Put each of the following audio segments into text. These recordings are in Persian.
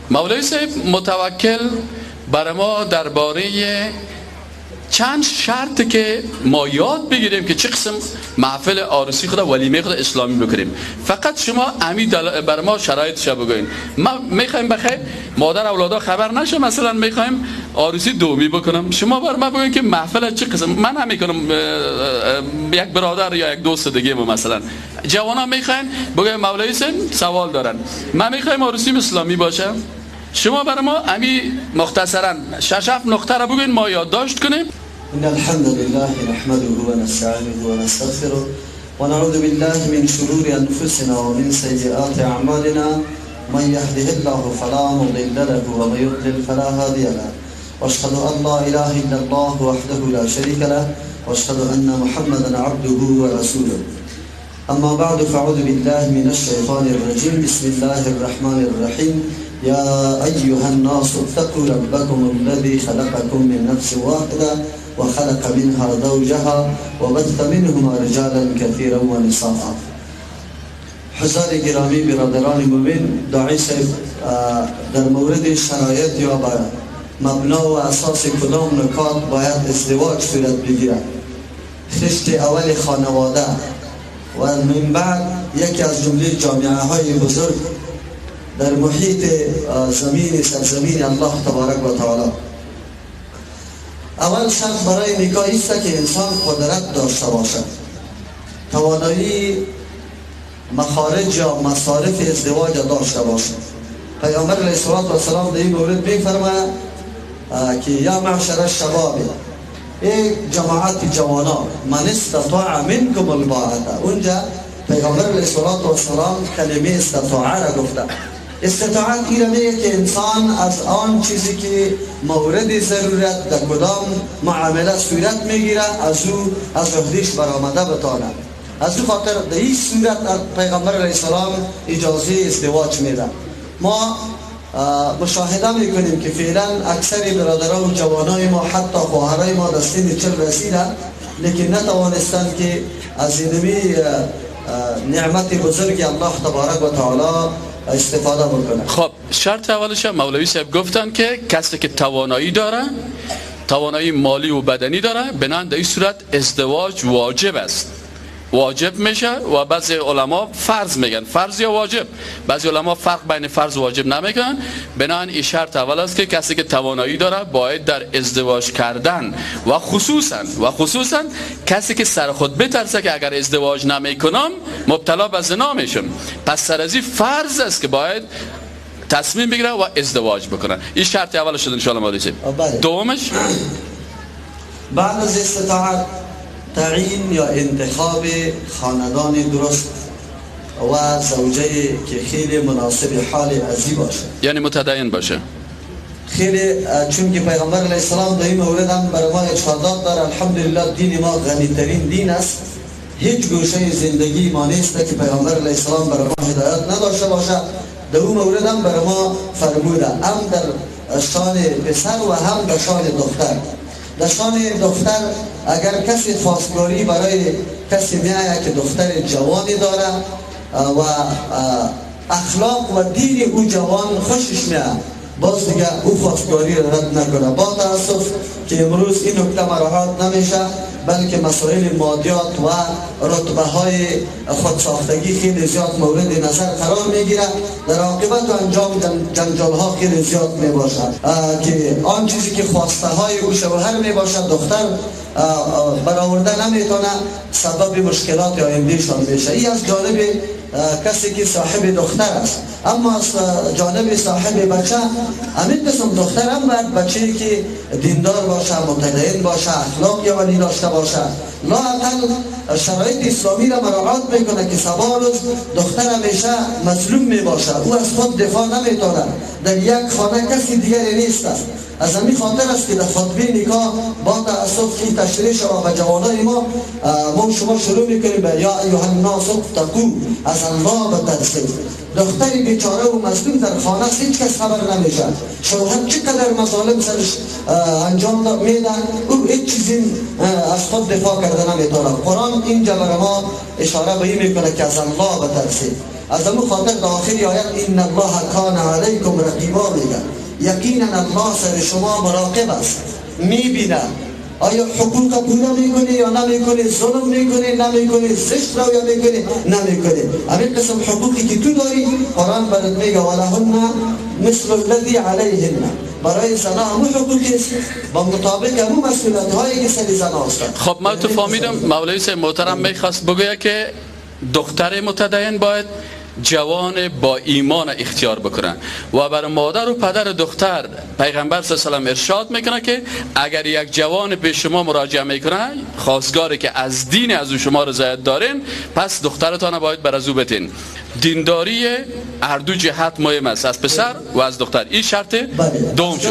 مولوی صاحب متوکل برای ما درباره چند شرط که ما یاد بگیریم که چه قسم محفل عروسی خود ولیمه خود اسلامی بکنیم. فقط شما امید بر ما شرایطش بگوین. ما میخوایم بخیر مادر اولادا خبر نشه، مثلا میخوایم عروسی دومی بکنم، شما بر ما بگوین که محفل چه قسم. من هم میکنم یک برادر یا یک دوست دیگه مثلا جوانا میخواین بگوین مولوی صاحب سوال دارن، من میخوایم عروسی اسلامی باشه، شما برای ما امی مختصرا 6-7 نقطه را بگوین ما یادداشت کنیم. إن الحمد لله نحمده ونستعينه ونستغفره ونعوذ بالله من شرور أنفسنا ومن سيئات أعمالنا من يهده الله فلا مضل له ومن يضلل فلا هادي له وأشهد أن لا إله إلا الله وحده لا شريك له وأشهد أن محمدا عبده ورسوله أما بعد فأعوذ بالله من الشيطان الرجيم بسم الله الرحمن الرحيم يا أيها الناس اتقوا ربكم الذي خلقكم من نفس واحدة وخلق منها زوجها وبث منهما رجالا كثيرا ونساء. حضار گرامی برادران مومن، داعی صاحب در مورد شرایط یا بر مبنا و اساس کدام نکات باید ازدواج صورت بگیرد، خشت اول خانواده و من بعد یکی از جمله جامعه های بزرگ در محیط سرزمین الله تبارک و تعالی. اول شرط برای نکاح است که انسان قدرت داشته باشد، توانایی مخارج یا مصارف ازدواج داشته باشد. پیامبر علیه السلام در این مورد می‌فرماید که یا معشر الشباب، ای جماعت جوانان، من استطاع منکم الباءة. اونجا پیامبر علیه السلام کلمه استطاعه را گفته. استطاعت این میگه که انسان از آن چیزی که مورد ضرورت در کدام معامله صورت میگیره از عهدهش برآمده بتانه. از او خاطر در این صورت پیغمبر علیه السلام اجازه ازدواج میده. ما مشاهده میکنیم که فعلا اکثر برادران و جوانای ما، حتی خواهرای ما در سن 40 رسیدن، لیکن نتوانستند که از این نعمت بزرگ الله تبارک و تعالی استفاده بکنه. خب شرط اولش مولوی صاحب گفتن که کسی که توانایی داره، توانایی مالی و بدنی داره، بنابراین در این صورت ازدواج واجب است، واجب میشه. و بعضی علما فرض میگن، فرض یا واجب. بعضی علما فرق بین فرض و واجب نمیکنن. بنابراین این شرط اول است که کسی که توانایی داره باید در ازدواج کردن و خصوصا کسی که سر خود بترسه که اگر ازدواج نمیکنم مبتلا به زنا میشم، پس سر از این فرض است که باید تصمیم بگیره و ازدواج بکنه. این شرط اول شد ان شاء الله. مولوی دومش بعد از استطاعت تعیین یا انتخاب خاندان درست و زوجه که خیلی مناسب حال ازی باشه، یعنی متدین باشه. خیلی چون که پیغمبر علیه السلام در این مورد هم برای ما ارشادات داره. الحمدلله دین ما غنی ترین دین است. هیچ گوشه زندگی ما نیست که پیغمبر علیه السلام برای ما هدایت نداشته باشه. در اون مورد هم برای ما فرموده، هم در شان پسر و هم در شان دختر. در شان دختر اگر کسی خواستگاری برای کسی میآید که دختر جوانی داره و اخلاق و دین او جوان خوشش میاد، باز دیگه او خواستگاری رد نکنه. با تاسف که امروز این نکته مراعات نمیشه، بلکه مسائل مادیات و رتبه های خودساختگی خیلی زیاد مورد نظر قرار میگیره. در عاقبت و انجام جنجال ها خیلی زیاد میباشد که آن چیزی که خواسته های او شوهر میباشد دختر برآورده نمیتونه، سبب مشکلات آیندهشان میشه. این از جانب کسی که صاحب دختر است. اما از جانب صاحب بچه، همین قسم دختر هم باید بچه‌ای که دیندار باشه، متدین باشه، اخلاق یا ولی داشته باشه. لااقل شرایط اسلامی را مراعات میکنه که سبا روز دختر همیشه مظلوم میباشه، او از خود دفاع نمیتونه، در یک خانه کسی دیگری نیست است. از همین خاطر است که در خطبه نکاح با تأسف که تشریح شما به جوانای ما شما شروع میکنیم به یا ایها الناس اتقوا، از الله بترسید. دختری بیچاره و مظلوم در خانه هیچ کس خبر نمیشه، شوهر چقدر مظالم سرش انجام میدن، او هیچ چیزی از خود دفاع کرده نمیتونه. قرآن اینجا برای ما اشاره به این میکنه که از الله بترسید. از اون خاطر در آخری آیت ان الله کان علیکم رقیبا میگه یقینا الله سر شما مراقب است، میبینه آیا حقوق پورا میکنی یا نمیکنی، ظلم میکنی نمیکنی، زشت رویا میکنی نمیکنی. همین قسم حقوقی که تو داری قرآن برات میگه ولهن مثل الذی علیهن، برای زنا همون حقوقی است با مطابق همون مسئولیت هایی که سر زنا است. خب ما تو فهمیدم مولوی صاحب محترم میخواست بگوید که دختر متدین باید جوان با ایمان اختیار بکنه و برای مادر و پدر دختر پیغمبر صلی الله علیه و ارشاد میکنه که اگر یک جوان به شما مراجعه میکنه خواستگاره که از دین از شما رضایت دارین، پس دخترتان باید بر از او بتین. دینداری هر دو جهت مهم است، از پسر و از دختر. این شرط دوم شد.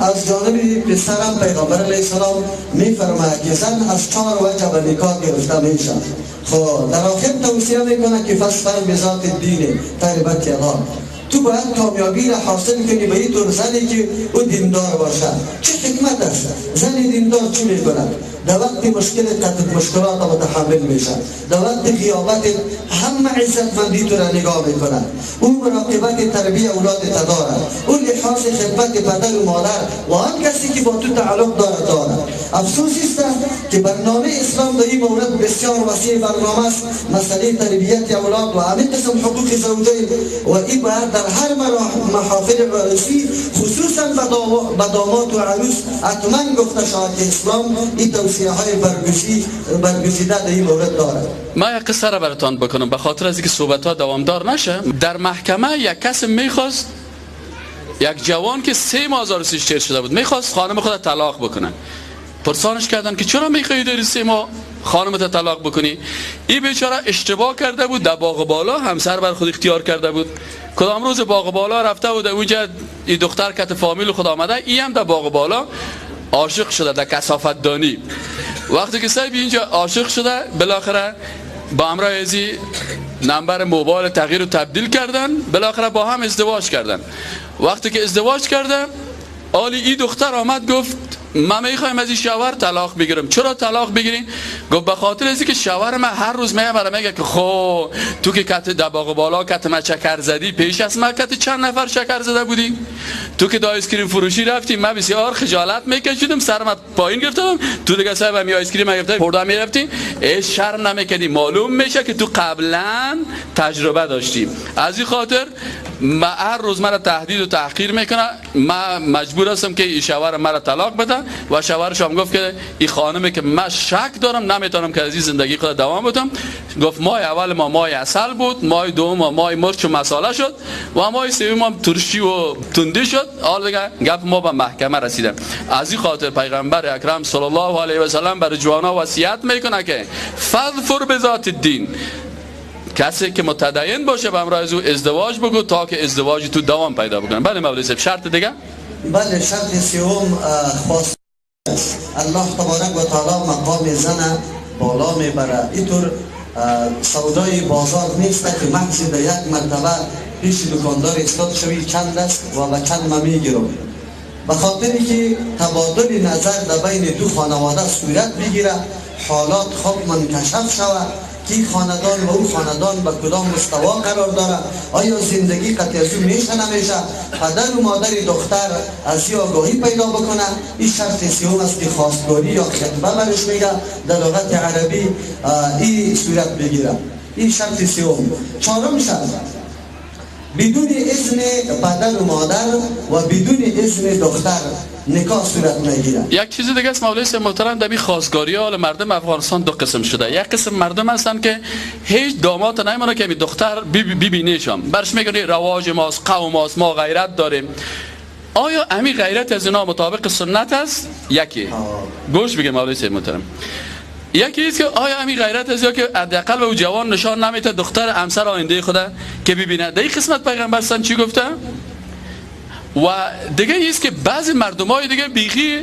از جانب پسرم پیغمبر علیه السلام میفرماید که زن از 4 وجه به نکاح گرفته میشه. خب در آخر توصیه میکنه که فاصبر بذات دین تربت یدا، تو باید کامیابی را حاصل کنی به این طور زنی که او دیندار باشه. چه حکمت است؟ زن دیندار چی میکنه؟ در وقت مشکلات متحمل میشه، در وقت غیابت همه عزتمندی تو را نگاه میکنه، او مراقبت تربیه اولاد داره، او لحاظ خدمت پدر و مادر و آن کسی که با تو تعلق داره. افسوس است که برنامه اسلام در این مورد بسیار وسیع برنامه است، مسئله تربیت اولاد و همین قسم حقوق زوجین و این باید در هر محافل عروسی خصوصا به داماد و عروس حتما گفته شود که اسلام این توصیه های برگزیده در این مورد داره. ما یک قصه را براتان بکنم به خاطر از اینکه صحبت ها دوامدار نشه. در محکمه یک کس میخواست، یک جوان که 3 ماه زارسیش تیر شده بود، میخواست خانم خود طلاق بکنه. پرسانش کردن که چرا میخوای داری 3 ماه خانمت طلاق بکنی؟ این بیچاره اشتباه کرده بود، در باغ بالا همسر بر خود اختیار کرده بود. کدام روز باغ بالا رفته بود، اونجا این دختر کت فامیل خود آمده، این هم در باغ بالا عاشق شده در کثافت دانی. وقتی که صاحب اینجا عاشق شده، بالاخره با همراه ازی نمبر موبایل تغییر و تبدیل کردن، بالاخره با هم ازدواج کردن. وقتی که ازدواج کردن، آلی این دختر آمد گفت من میخوایم از این شوهر طلاق بگیرم. چرا طلاق بگیرین؟ گفت به خاطر از اینکه شوهر من هر روز میگه که خب تو که کت در باغ بالا کت ما شکر زدی، پیش از ما کت چند نفر شکر زده بودی؟ تو که دا آیسکریم فروشی رفتی، من بسیار خجالت میکشیدم، سرم پایین گرفتم، تو دیگه صاحب هم آیسکریم گرفتی خورده میرفتی، ایش شرم نمیکردی. معلوم میشه که تو قبلا تجربه داشتی. از این خاطر ما هر روز مرا تهدید و تحقیر میکنه، من مجبور هستم که این شوهر مرا طلاق بده و شوهرش هم گفت که این خانمه که من شک دارم نمیتونم که از این زندگی خود دوام بدم. گفت ماه اول ما ماه عسل بود، ماه دوم ماه مرچ و مساله شد و ماه سوم هم ترشی و تندی شد. حالا دیگه گپ ما به محکمه رسیده. از این خاطر پیغمبر اکرم صلی الله علیه و سلم بر جوانا وصیت میکنه که فظفر بذات الدین، کسی که متدین باشه به همراه او ازدواج بگو تا که ازدواج تو دوام پیدا بکنه. بله مولوی صاحب، شرط دیگه؟ بله، شرط سوم خواست الله تبارک و تعالی مقام زن بالا میبره. اینطور سودای بازار نیست که محض در یک مرتبه پیش دکاندار استاد شوی چند است و به چند ما میگیرم، به خاطری که تبادل نظر در بین دو خانواده صورت بگیره، حالات خوب منکشف شود که خاندان و او خاندان به کدام مستوا قرار داره، آیا زندگی قطعی از او میشه نمیشه، پدر و مادر دختر از این آگاهی پیدا بکنه. این شرط سوم است که خواستگاری یا خطبه برش میگه در لغت عربی، این صورت بگیره. این شرط سوم. چهارم شرط بدون اذن پدر و مادر و بدون اذن دختر نکاح صورت نگیره. یک چیز دیگه است مولوی صاحب محترم، در این خواستگاری ها مردم افغانستان دو قسم شده. یک قسم مردم هستن که هیچ داماد نمیمونه که دختر ببینیشم، برش میگن رواج ماست، قوم ماست، ما غیرت داریم. آیا امی غیرت از اینا مطابق سنت است؟ یکی گوش بگیر مولوی صاحب محترم، یکی است که آیا امی غیرت است یا که حداقل به جوان نشان نمیده دختر همسر آینده خود که ببینه. در این قسمت پیغمبر سن چی گفته؟ و دیگه ایست که بعضی مردمای دیگه بیخی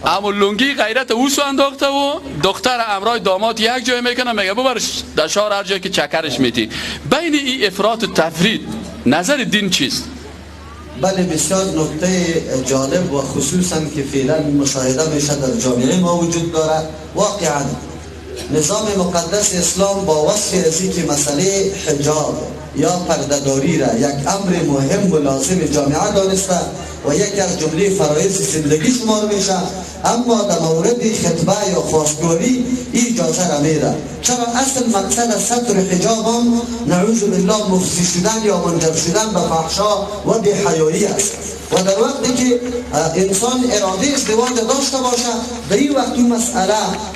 امولونگی غیرت اوسو انداخته و دختر امرای داماد یک جای میکنه، میگه ببرش در شهر هر جایی که چکرش میتی. بین این افراط و تفرید نظر دین چیست؟ بله، بسیار نکته جالب و خصوصا که فعلا مشاهده میشه در جامعه ما وجود داره. واقعا نظام مقدس اسلام با وصف از که مسئله حجاب یا پردهداری را یک امر مهم و لازم جامعه دانسته و یکی از جمله فرایض زندگی شمار میشه، اما در مورد خطبه یا خواستگاری اجازه را میده. چرا اصل مقصد از ستر حجاب هم نعوذ بالله مفضی شدن یا منجر شدن به فحشا و بی‌حیایی است. و در وقتی که انسان اراده ازدواج داشته باشه، در این وقت اون مسئله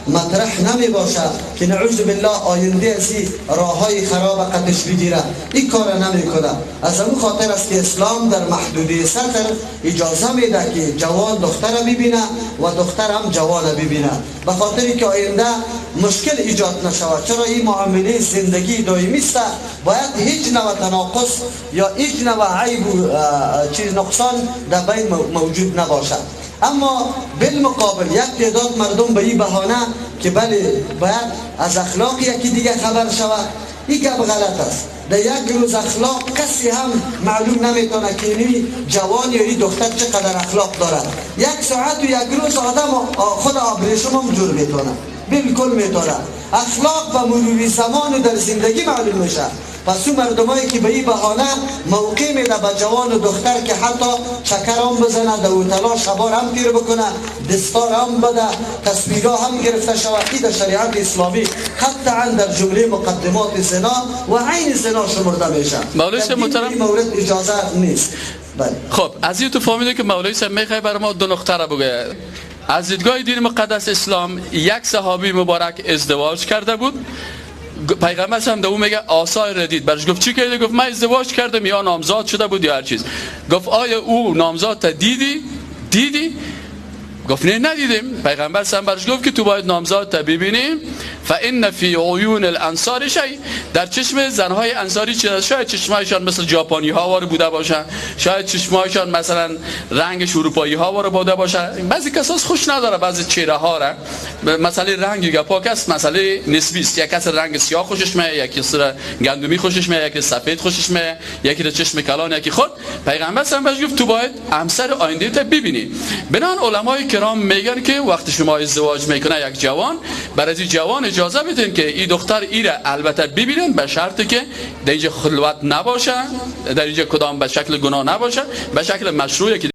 مطرح نمی باشه که نعوذ بالله آینده از راه های خراب قدش بگیره. این کار نمی کنه. از اون خاطر است که اسلام در محدوده ستر اجازه میده که جوان دختر ببینه و دختر هم جوان ببینه، به خاطری که آینده مشکل ایجاد نشود. چرا این معامله زندگی دائمی است، باید هیچ نوع تناقض یا هیچ نوع عیب و نقصان در بین موجود نباشد. اما بالمقابل یک تعداد مردم به این بهانه که بله باید از اخلاق یکی دیگه خبر شود، این گپ غلط است. در یک روز اخلاق کسی هم معلوم نمیتونه که این جوان یا این دختر چقدر اخلاق دارد. یک ساعت و یک روز آدم خود آبریشم هم جور میتونه، بالکل میتونه. اخلاق و مرور زمان در زندگی معلوم میشه. پس اون مردمایی که به این بهانه موقع میده به جوان و دختر که حتی چکر هم بزنه، در اوتلا شبار هم گیر بکنه، دستار هم بده، تصویرها هم گرفته شود، این در شریعت اسلامی قطعا در جمله مقدمات زنا و عین زنا شمرده میشه. مولوی صاحب محترم، این مورد اجازه نیست. خب از این تو فهمیده که مولوی صاحب میخوای برای ما دو نقطه را بگه. از دیدگاه دین مقدس اسلام یک صحابی مبارک ازدواج کرده بود، پیغمبر هم اون میگه آثار را دید، برش گفت چی کرده؟ گفت من ازدواج کردم، یا نامزاد شده بود یا هر چیز. گفت آیا او نامزاد تا دیدی؟ گفت نه ندیدیم. پیغمبر هم برش گفت که تو باید نامزاد تا ببینی. فان فی عیون الانصار شیء، در چشم زنهای انصاری چیز، شاید چشمایشان مثل ژاپنی ها وار بوده باشن، شاید چشمایشان مثلا رنگش اروپایی ها وار بوده باشه. بعضی کساس خوش نداره بعضی چهره ها را، مسئله رنگ گپاک است، مسئله نسبی است. یک کس رنگ سیاه خوشش میاد، یکی سر گندمی خوشش میاد، یکی سفید خوشش میاد، یکی را چشم کلان، یکی خود. پیغمبر هم بهش گفت تو باید همسر آینده تا ببینی. بنان علمای کرام میگن که وقتی شما ازدواج میکنه یک جوان، برای جوان اجازه بدین که این دختر ایره البته ببینن، به شرطی که در اینجا خلوت نباشه، در اینجا کدام به شکل گناه نباشه، به شکل مشروعی که